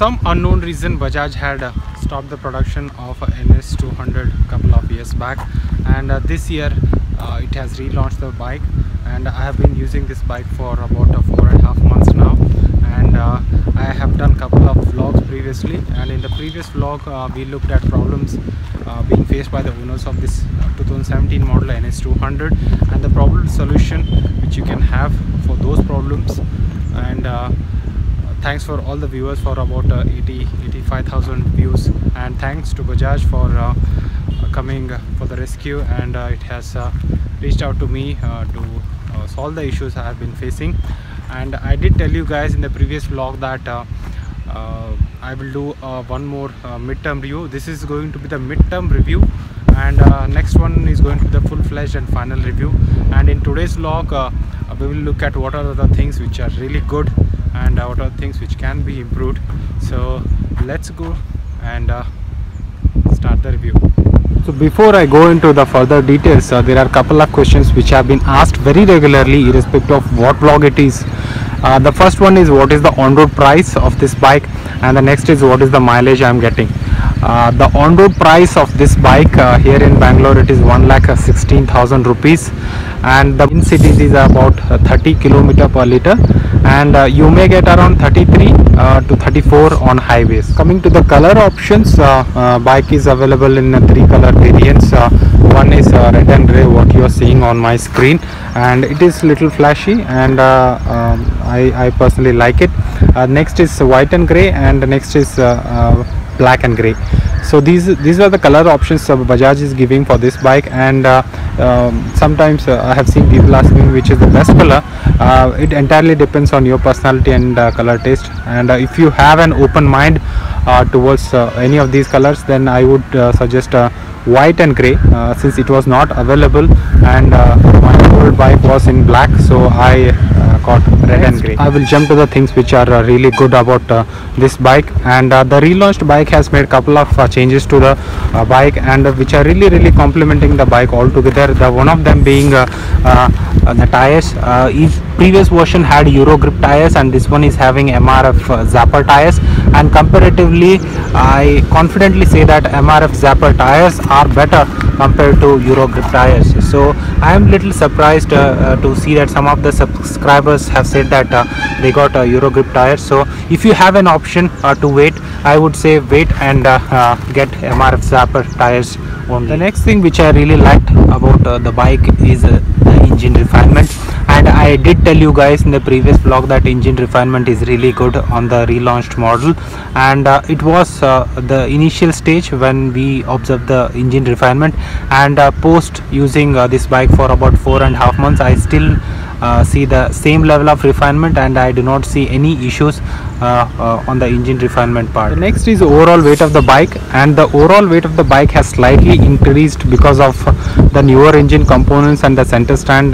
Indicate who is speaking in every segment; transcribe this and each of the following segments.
Speaker 1: some unknown reason Bajaj had stopped the production of NS 200 couple of years back, and this year it has relaunched the bike, and I have been using this bike for about 4.5 months now, and I have done couple of vlogs previously, and in the previous vlog we looked at problems being faced by the owners of this 2017 model NS 200 and the problem solution which you can have for those problems. And thanks for all the viewers for about 85,000 views, and thanks to Bajaj for coming for the rescue, and it has reached out to me to solve the issues I have been facing. And I did tell you guys in the previous vlog that I will do one more midterm review. This is going to be the midterm review, and next one is going to be the full-fledged and final review. And in today's vlog we will look at what are the things which are really good and what are the things which can be improved. So let's go and start the review. So before I go into the further details, there are a couple of questions which have been asked very regularly irrespective of what vlog it is. The first one is what is the on-road price of this bike, and the next is what is the mileage I am getting. The on-road price of this bike here in Bangalore, it is 1,16,000 rupees, and the in cities is about 30 km per liter, and you may get around 33 to 34 on highways. Coming to the color options, bike is available in 3 color variants. One is red and grey, what you are seeing on my screen, and it is little flashy, and I personally like it. Next is white and grey, and the next is black and grey. So these are the color options Bajaj is giving for this bike, and sometimes I have seen people asking which is the best color. It entirely depends on your personality and color taste, and if you have an open mind towards any of these colors, then I would suggest white and grey, since it was not available, and my old bike was in black, so I got red and grey. I will jump to the things which are really good about this bike, and the relaunched bike has made couple of changes to the bike, and which are really complementing the bike altogether. The one of them being the tires. Each previous version had Euro grip tires, and this one is having MRF Zapper tires, and comparatively I confidently say that MRF Zapper tires are better compared to Euro grip tires. So I am little surprised to see that some of the subscribers have said that they got Euro grip tires. So if you have an option to wait, I would say wait and get MRF Zapper tires only. The next thing which I really liked about the bike is the engine refinement, and I did tell you guys in the previous vlog that engine refinement is really good on the relaunched model, and it was the initial stage when we observed the engine refinement, and post using this bike for about 4.5 months, I still see the same level of refinement, and I do not see any issues on the engine refinement part. The next is overall weight of the bike, and the overall weight of the bike has slightly increased because of the newer engine components and the center stand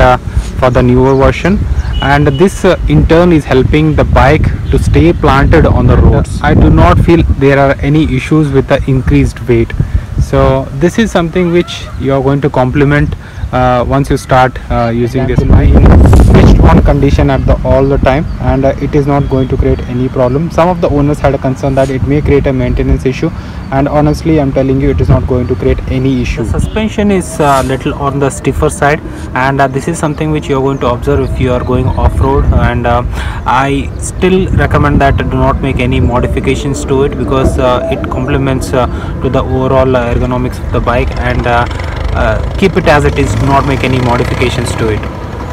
Speaker 1: for the newer version, and this in turn is helping the bike to stay planted on the roads. I do not feel there are any issues with the increased weight. So this is something which you are going to complement once you start using this bike. Switched on condition at all the time, and it is not going to create any problem. Some of the owners had a concern that it may create a maintenance issue, and honestly I'm telling you it is not going to create any issue. The suspension is little on the stiffer side, and this is something which you are going to observe if you are going off-road, and I still recommend that do not make any modifications to it, because it complements to the overall ergonomics of the bike, and keep it as it is, do not make any modifications to it.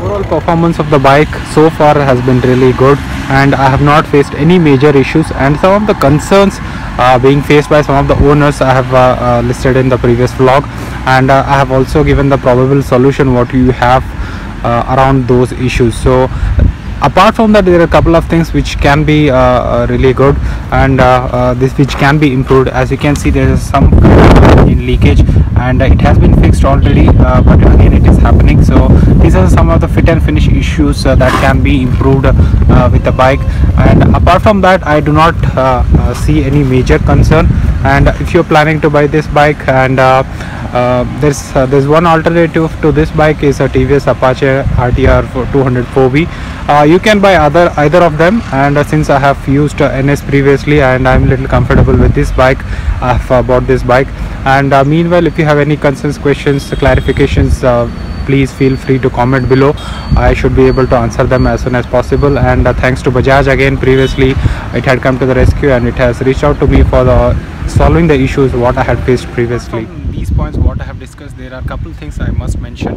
Speaker 1: Overall performance of the bike so far has been really good, and I have not faced any major issues, and some of the concerns being faced by some of the owners I have listed in the previous vlog, and I have also given the probable solution what you have around those issues. So apart from that, there are a couple of things which can be really good, and this which can be improved. As you can see, there is some in leakage, and it has been fixed already, but again it is happening. So these are some of the fit and finish issues that can be improved with the bike, and apart from that I do not see any major concern. And if you're planning to buy this bike, and There's one alternative to this bike is a TVS Apache RTR for 204V. You can buy either of them, and since I have used NS previously and I'm a little comfortable with this bike, I have bought this bike. And meanwhile, if you have any concerns, questions, clarifications, please feel free to comment below. I should be able to answer them as soon as possible. And thanks to Bajaj again. Previously it had come to the rescue and it has reached out to me for solving the issues what I had faced previously. From these points what I have discussed, there are a couple things I must mention.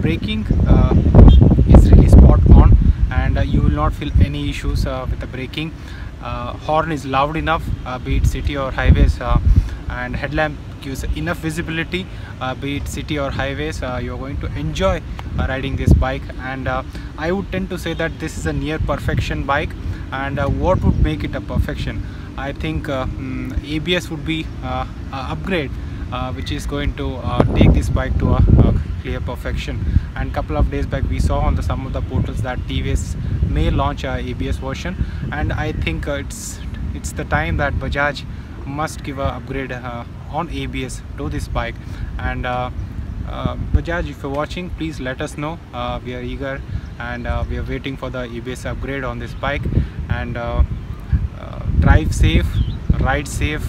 Speaker 1: Braking is really spot on, and you will not feel any issues with the braking. Horn is loud enough, be it city or highways, and headlamp gives enough visibility, be it city or highways. You're going to enjoy riding this bike, and I would tend to say that this is a near perfection bike. And what would make it a perfection? I think ABS would be a upgrade which is going to take this bike to a clear perfection. And couple of days back we saw on some of the portals that TVS may launch a ABS version, and I think it's the time that Bajaj must give a upgrade on ABS to this bike. And Bajaj, if you're watching, please let us know. We are eager, and we are waiting for the ABS upgrade on this bike. And drive safe, ride safe,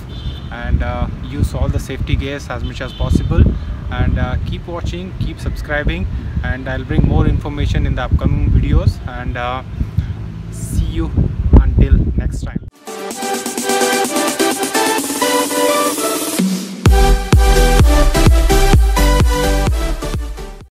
Speaker 1: and use all the safety gears as much as possible. And keep watching, keep subscribing, and I'll bring more information in the upcoming videos. And see you until next time.